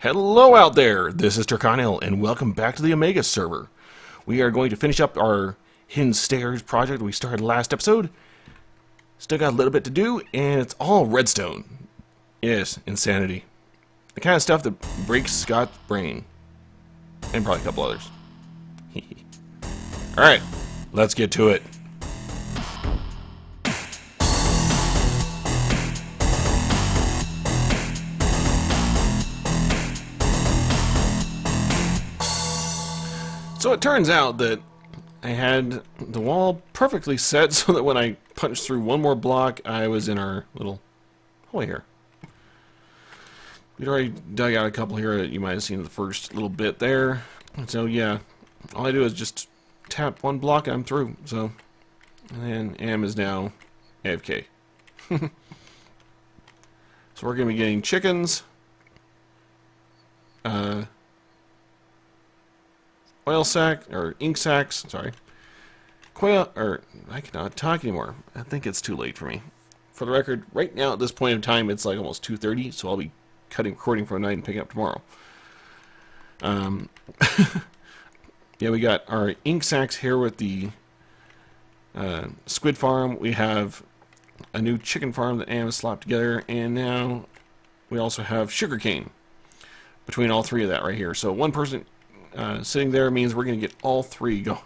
Hello out there, this is Terkanil, and welcome back to the Omegus server. We are going to finish up our Hidden Stairs project we started last episode. Still got a little bit to do, and it's all redstone. Yes, insanity. The kind of stuff that breaks Scott's brain. And probably a couple others. Alright, let's get to it. So it turns out that I had the wall perfectly set so that when I punched through one more block, I was in our little hole here. We'd already dug out a couple here that you might have seen in the first little bit there. So yeah, all I do is just tap one block and I'm through. So, and then Am is now AFK. So we're going to be getting chickens. Oil sack, or ink sacks, sorry. Quail, or I cannot talk anymore. I think it's too late for me. For the record, right now at this point in time, it's like almost 2:30, so I'll be recording for a night and picking up tomorrow. Yeah, we got our ink sacks here with the squid farm. We have a new chicken farm that Am has slapped together, and now we also have sugarcane between all three of that right here. So one person sitting there means we're going to get all three going.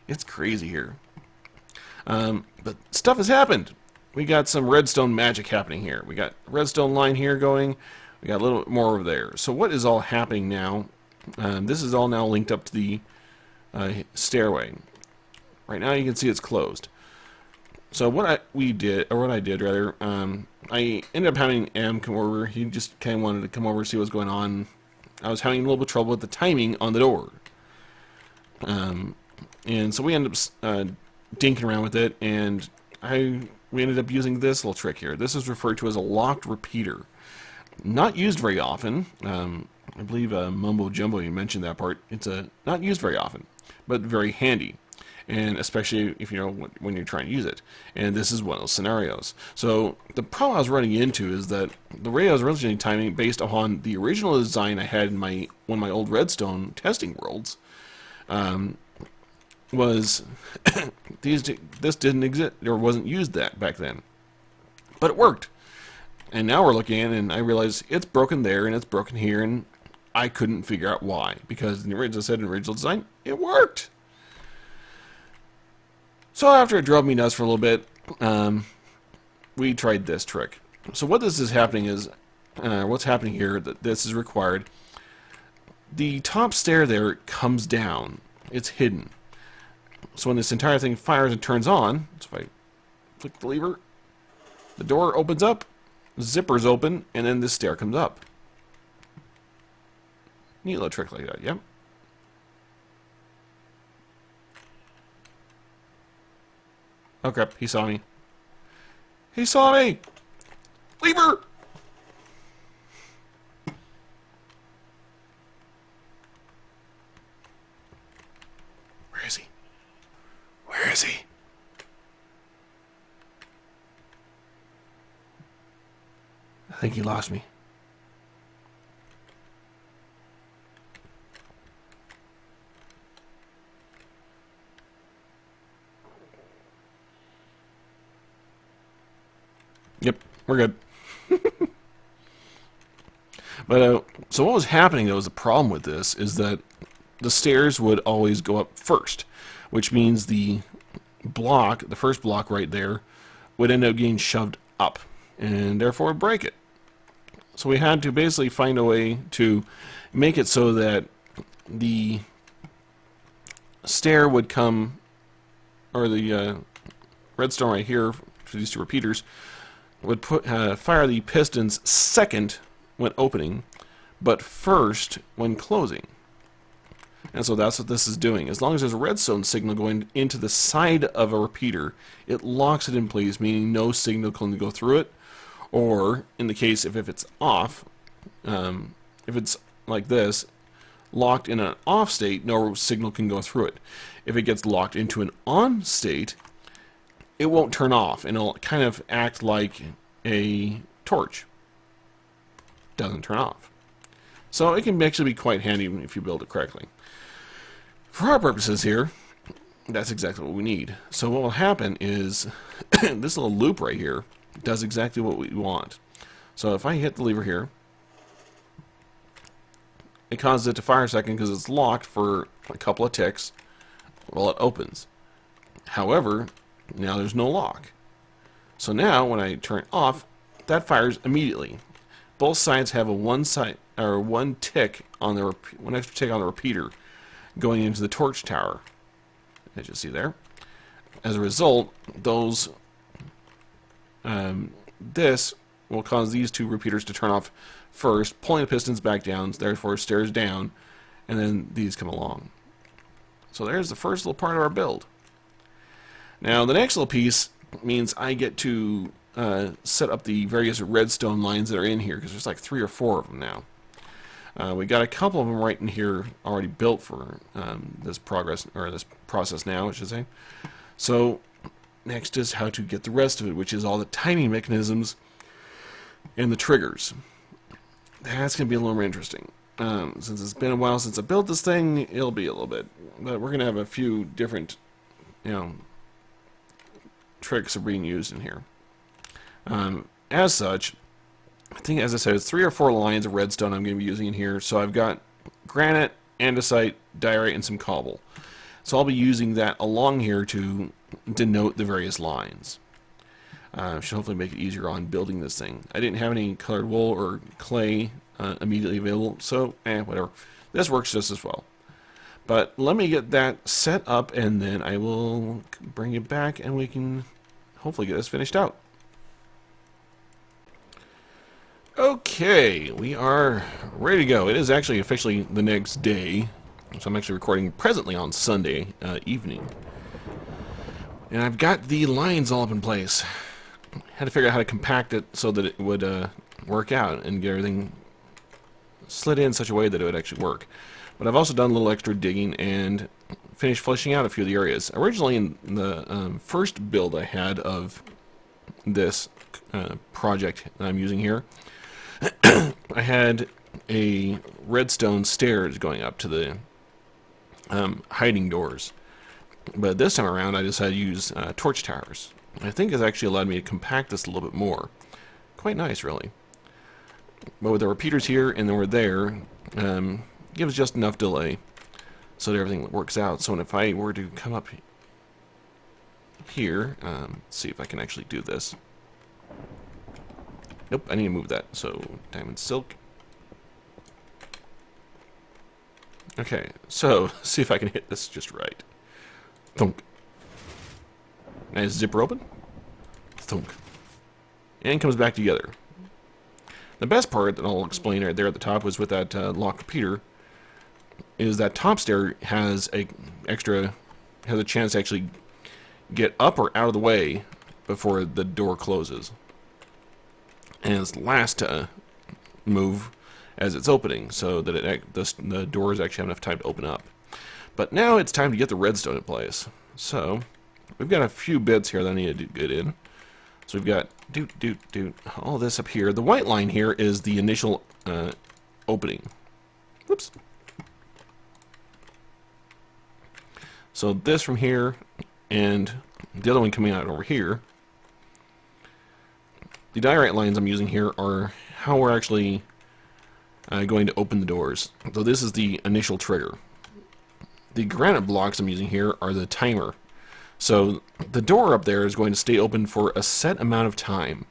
It's crazy here. But stuff has happened. We got some redstone magic happening here. We got redstone line here going. We got a little bit more over there. So what is all happening now? This is all now linked up to the stairway. Right now you can see it's closed. So what I did rather, I ended up having Am come over. He just kind of wanted to come over and see what's going on. I was having a little bit of trouble with the timing on the door. And so we ended up dinking around with it, and we ended up using this little trick here. This is referred to as a locked repeater. Not used very often. I believe Mumbo Jumbo, you mentioned that part. It's not used very often, but very handy. And especially if you know when you're trying to use it. And this is one of those scenarios. So the problem I was running into is that the way I was originally timing, based upon the original design I had in one of my old redstone testing worlds, was this didn't exist or wasn't used that back then, but it worked. And now we're looking at it, and I realize it's broken there and it's broken here, and I couldn't figure out why, because in the original design it worked. So after it drove me nuts for a little bit, we tried this trick. So what this is happening is, what's happening here, that this is required. The top stair there comes down. It's hidden. So when this entire thing fires and turns on, so if I flick the lever, the door opens up, zippers open, and then this stair comes up. Neat little trick like that, yep. Oh crap, he saw me. He saw me! Lever! Where is he? Where is he? I think he lost me. Yep, we're good. But so what was happening, though, is the problem with this is that the stairs would always go up first, which means the first block right there, would end up getting shoved up, and therefore break it. So we had to basically find a way to make it so that the stair would come, or the redstone right here for these two repeaters, would fire the pistons second when opening, but first when closing. And so that's what this is doing. As long as there's a redstone signal going into the side of a repeater, it locks it in place, meaning no signal can go through it. Or, in the case if it's off, if it's like this, locked in an off state, no signal can go through it. If it gets locked into an on state, it won't turn off, and it'll kind of act like a torch. Doesn't turn off. So it can actually be quite handy if you build it correctly. For our purposes here, that's exactly what we need. So what will happen is this little loop right here does exactly what we want. So if I hit the lever here, it causes it to fire a second because it's locked for a couple of ticks while it opens. However, now there's no lock. So now when I turn it off, that fires immediately. Both sides have a one tick on the one extra tick on the repeater going into the torch tower. As you see there. As a result, those this will cause these two repeaters to turn off first, pulling the pistons back down, therefore stairs down, and then these come along. So there's the first little part of our build. Now the next little piece means I get to set up the various redstone lines that are in here, because there's like 3 or 4 of them now. We got a couple of them right in here already built for this process now, I should say. So next is how to get the rest of it, which is all the timing mechanisms and the triggers. That's going to be a little more interesting. Since it's been a while since I built this thing, it'll be a little bit. But we're going to have a few different, tricks are being used in here. As such, I think, as I said, it's 3 or 4 lines of redstone I'm going to be using in here. So I've got granite, andesite, diorite, and some cobble. So I'll be using that along here to denote the various lines. Should hopefully make it easier on building this thing. I didn't have any colored wool or clay immediately available, so whatever. This works just as well. But let me get that set up, and then I will bring it back, and we can hopefully get this finished out. Okay, we are ready to go. It is actually officially the next day, so I'm actually recording presently on Sunday evening. And I've got the lines all up in place. Had to figure out how to compact it so that it would work out and get everything slid in such a way that it would actually work. But I've also done a little extra digging and finished fleshing out a few of the areas. Originally, in the first build I had of this project that I'm using here, I had a redstone stairs going up to the hiding doors. But this time around, I decided to use torch towers. I think it's actually allowed me to compact this a little bit more. Quite nice, really. But with the repeaters here and then we're there, gives just enough delay so that everything works out. So if I were to come up here, see if I can actually do this. Nope, I need to move that. So, diamond silk. Okay, so, see if I can hit this just right. Thunk. Nice zipper open. Thunk. And comes back together. The best part that I'll explain right there at the top was with that lock repeater, is that top stair has a chance to actually get up or out of the way before the door closes. And it's last to move as it's opening, so that the doors actually have enough time to open up. But now it's time to get the redstone in place. So we've got a few bits here that I need to get in. So we've got all this up here. The white line here is the initial opening. Whoops. So this from here, and the other one coming out over here. The diorite lines I'm using here are how we're actually going to open the doors. So this is the initial trigger. The granite blocks I'm using here are the timer. So the door up there is going to stay open for a set amount of time.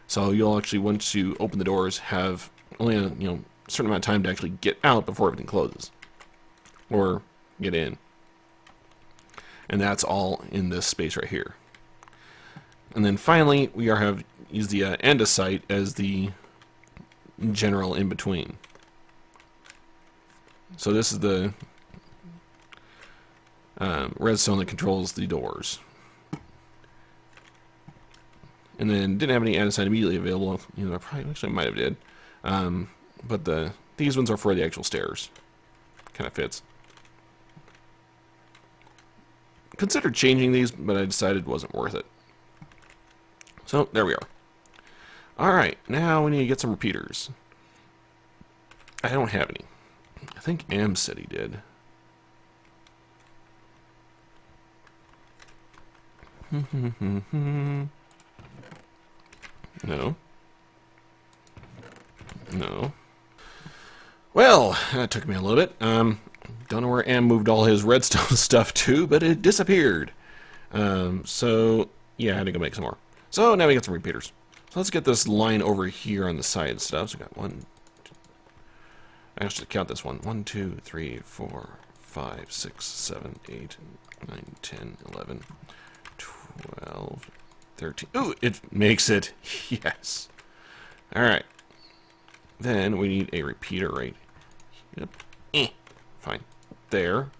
So you'll actually, once you open the doors, have only a certain amount of time to actually get out before everything closes. Or get in. And that's all in this space right here. And then finally, we have used the andesite as the general in between. So this is the redstone that controls the doors. And then didn't have any andesite immediately available. I probably actually might have did. But these ones are for the actual stairs. Kind of fits. Considered changing these, but I decided it wasn't worth it. So there we are. Alright, now we need to get some repeaters. I don't have any. I think Am said he did. No. No. Well, that took me a little bit. Don't know where Am moved all his redstone stuff to, but it disappeared. So, yeah, I had to go make some more. So, now we got some repeaters. So, let's get this line over here on the side stuff. So, we got one. I should count this one. 1, 2, 3, 4, 5, 6, 7, 8, 9, 10, 11, 12, 13. Ooh, it makes it. Yes. All right. Then we need a repeater right. Yep. Fine. There.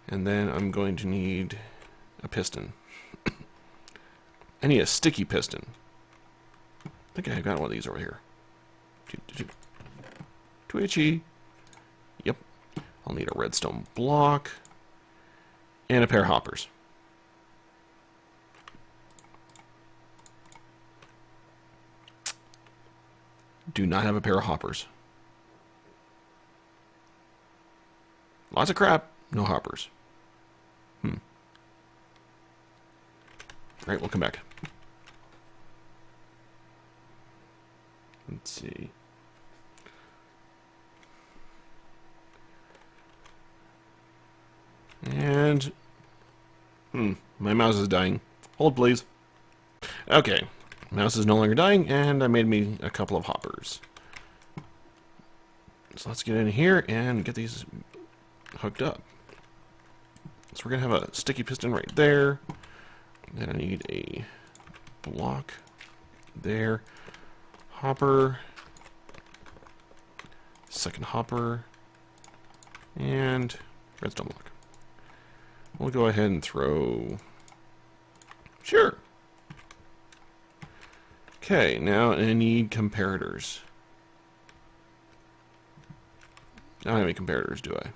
And then I'm going to need a piston. I need a sticky piston. I think I got one of these over here. Twitchy. Yep. I'll need a redstone block. And a pair of hoppers. Do not have a pair of hoppers. Lots of crap, no hoppers. Alright, we'll come back. Let's see. And... my mouse is dying. Hold, please. Okay. Mouse is no longer dying, and I made me a couple of hoppers. So let's get in here and get these hooked up. So we're going to have a sticky piston right there. Then I need a block there. Hopper. Second hopper. And redstone block. We'll go ahead and throw... Sure. Okay, now I need comparators. I don't have any comparators, do I?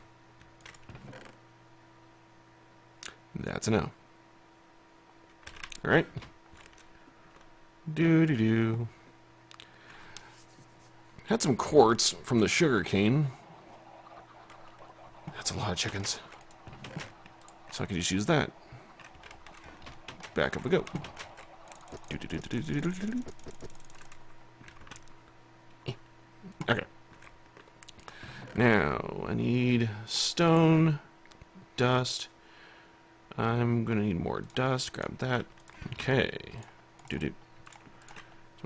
That's a no. Alright. Do-do-do. Had some quartz from the sugar cane. That's a lot of chickens. So I could just use that. Back up we go. Okay. Now, I need stone, dust. I'm going to need more dust. Grab that. Okay. So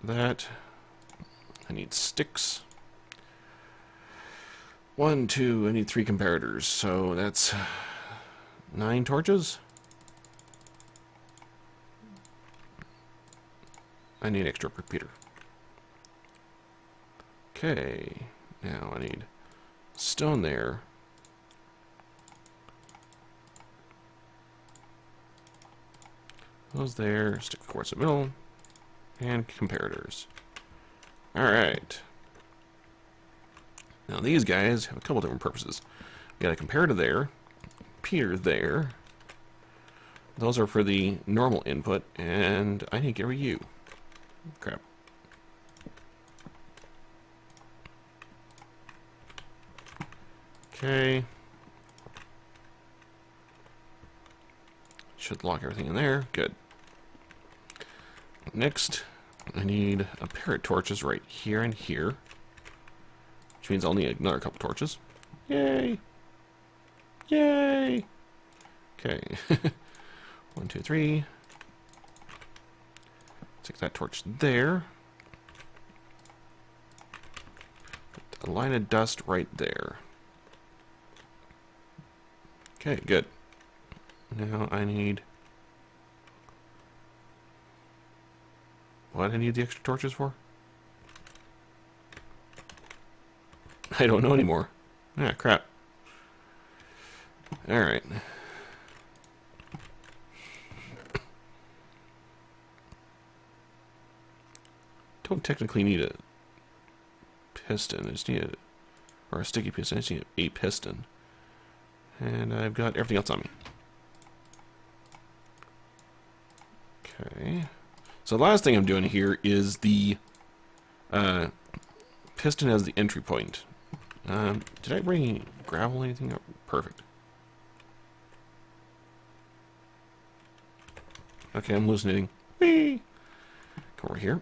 that. I need sticks. 1, 2, I need 3 comparators. So that's 9 torches. I need extra repeater. Okay, now I need stone there. Those there, stick quartz in the middle, and comparators. Alright. Now these guys have a couple different purposes. We got a comparator there, repeater there. Those are for the normal input, and I need to get rid of you. Crap. Okay. Should lock everything in there. Good. Next, I need a pair of torches right here and here. Which means I'll need another couple torches. Yay! Yay! Okay. 1, 2, 3. Stick that torch there. Put a line of dust right there. Okay, good. Now I need... What I need the extra torches for? I don't know anymore. Ah, crap. Alright. Don't technically need a piston. I just need a... Or a sticky piston. I just need a piston. And I've got everything else on me. Okay. So the last thing I'm doing here is the piston as the entry point. Did I bring gravel or anything up? Perfect. Okay, I'm hallucinating. Whee! Come over here.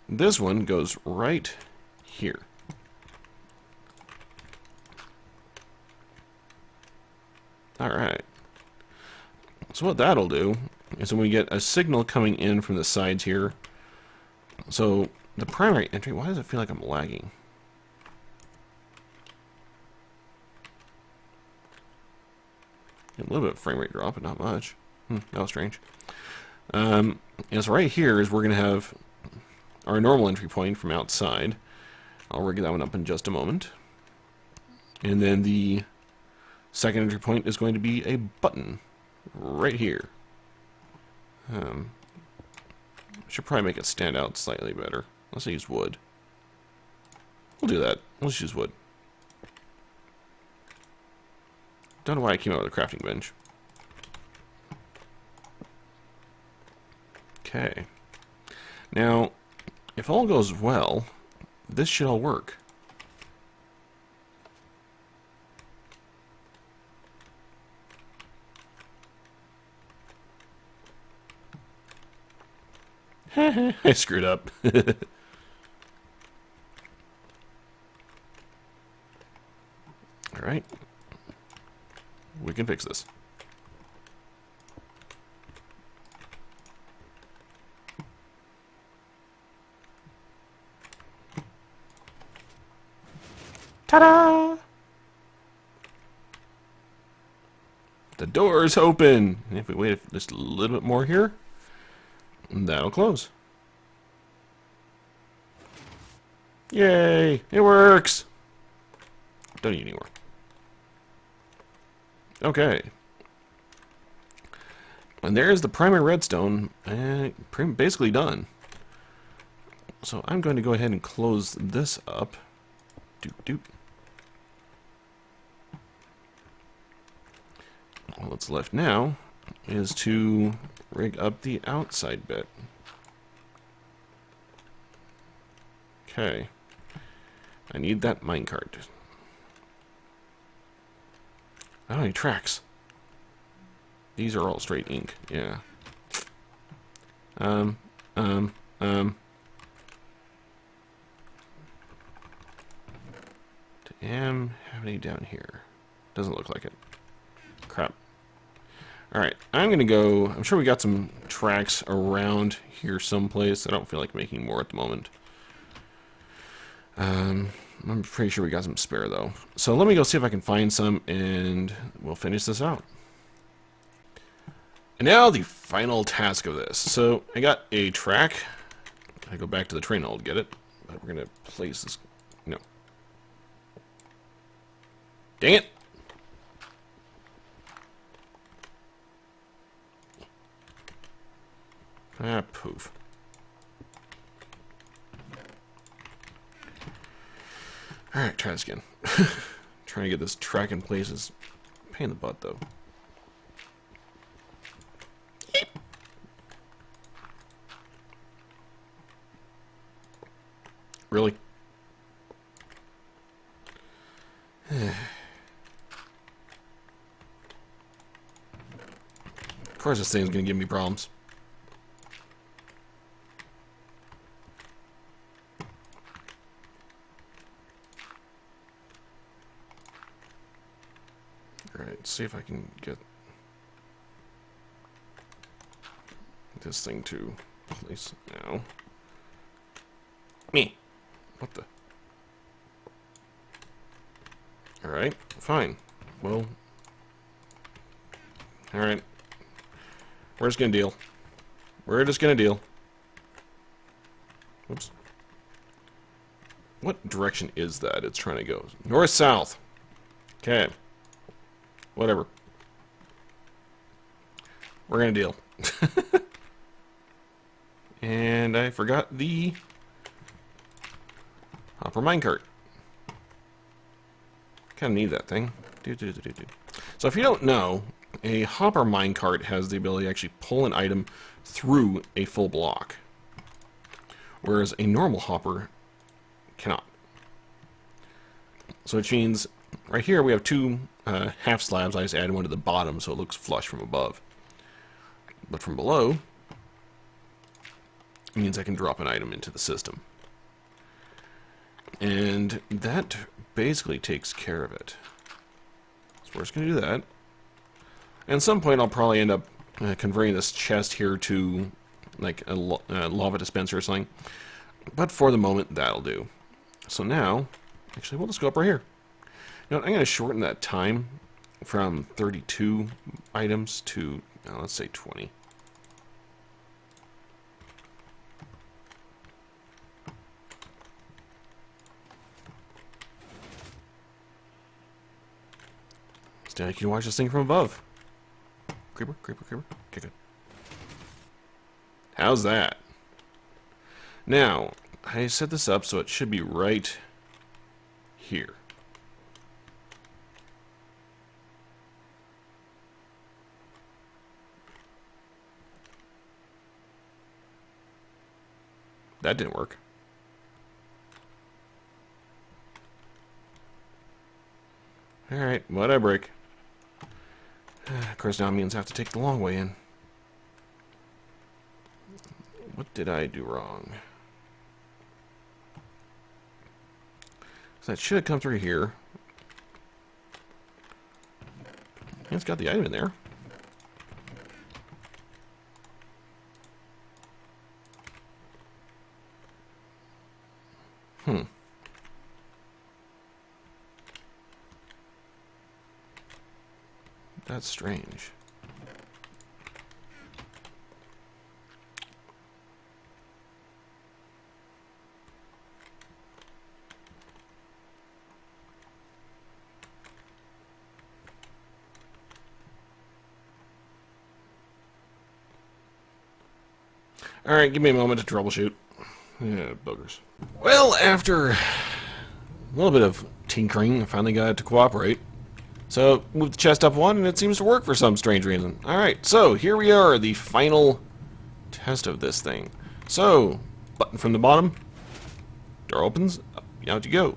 This one goes right here. Alright. So what that'll do is when we get a signal coming in from the sides here. So the primary entry, why does it feel like I'm lagging? A little bit of frame rate drop, but not much. That was strange. And so right here is we're going to have our normal entry point from outside. I'll rig that one up in just a moment. And then the second entry point is going to be a button right here. Should probably make it stand out slightly better. Let's use wood. We'll do that. Let's use wood. Don't know why I came out with a crafting bench. Okay. Now, if all goes well, this should all work. I screwed up. Alright. We can fix this. Ta-da! The door's open. And if we wait just a little bit more here, that'll close. Yay! It works! Don't need any more. Okay. And there's the primary redstone, basically done. So I'm going to go ahead and close this up. Doop doop. All that's left now is to rig up the outside bit. Okay. I need that minecart. I don't need tracks. These are all straight ink. Yeah. Damn, have any down here? Doesn't look like it. Crap. Alright, I'm gonna go. I'm sure we got some tracks around here someplace. I don't feel like making more at the moment. I'm pretty sure we got some spare though. So let me go see if I can find some and we'll finish this out. And now the final task of this. So I got a track. I go back to the train hall to get it. But we're gonna place this. No. Dang it! Ah, poof. Alright, try this again. Trying to get this track in place is a pain in the butt, though. Yeep. Really? Of course this thing's gonna give me problems. Alright, see if I can get this thing to place now. Me. What the? Alright, fine. Well. Alright. We're just gonna deal. We're just gonna deal. Whoops. What direction is that it's trying to go? North, south. Okay. Whatever. We're gonna deal. And I forgot the hopper minecart. Kinda need that thing. So if you don't know, a hopper minecart has the ability to actually pull an item through a full block, whereas a normal hopper cannot. So which means right here we have two half slabs. I just added one to the bottom so it looks flush from above. But from below, it means I can drop an item into the system. And that basically takes care of it. So we're just going to do that. And at some point I'll probably end up converting this chest here to like a lava dispenser or something. But for the moment, that'll do. So now, actually, we'll just go up right here. You know what, I'm going to shorten that time from 32 items to, let's say 20. So now you can watch this thing from above. Creeper, creeper, creeper. Okay, good. How's that? Now, I set this up so it should be right here. That didn't work. Alright, what'd I break? Of course, now means I have to take the long way in. What did I do wrong? So that should have come through here. It's got the item in there. That's strange. Alright, give me a moment to troubleshoot. Yeah, boogers. Well, after a little bit of tinkering, I finally got it to cooperate. So, move the chest up one, and it seems to work for some strange reason. Alright, so here we are, the final test of this thing. So, button from the bottom, door opens, out you go.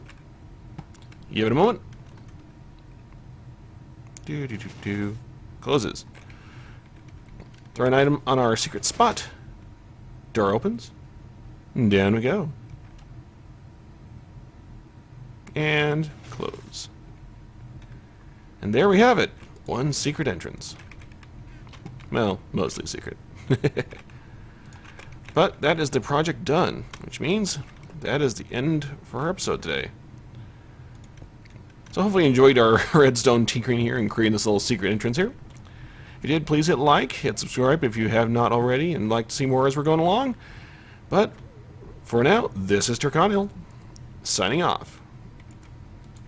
Give it a moment. Closes. Throw an item on our secret spot. Door opens, and down we go. And close. And there we have it. One secret entrance. Well, mostly secret. But that is the project done, which means that is the end for our episode today. So hopefully you enjoyed our redstone tinkering here and creating this little secret entrance here. If you did, please hit like, hit subscribe if you have not already and like to see more as we're going along. But for now, this is Terkanil, signing off.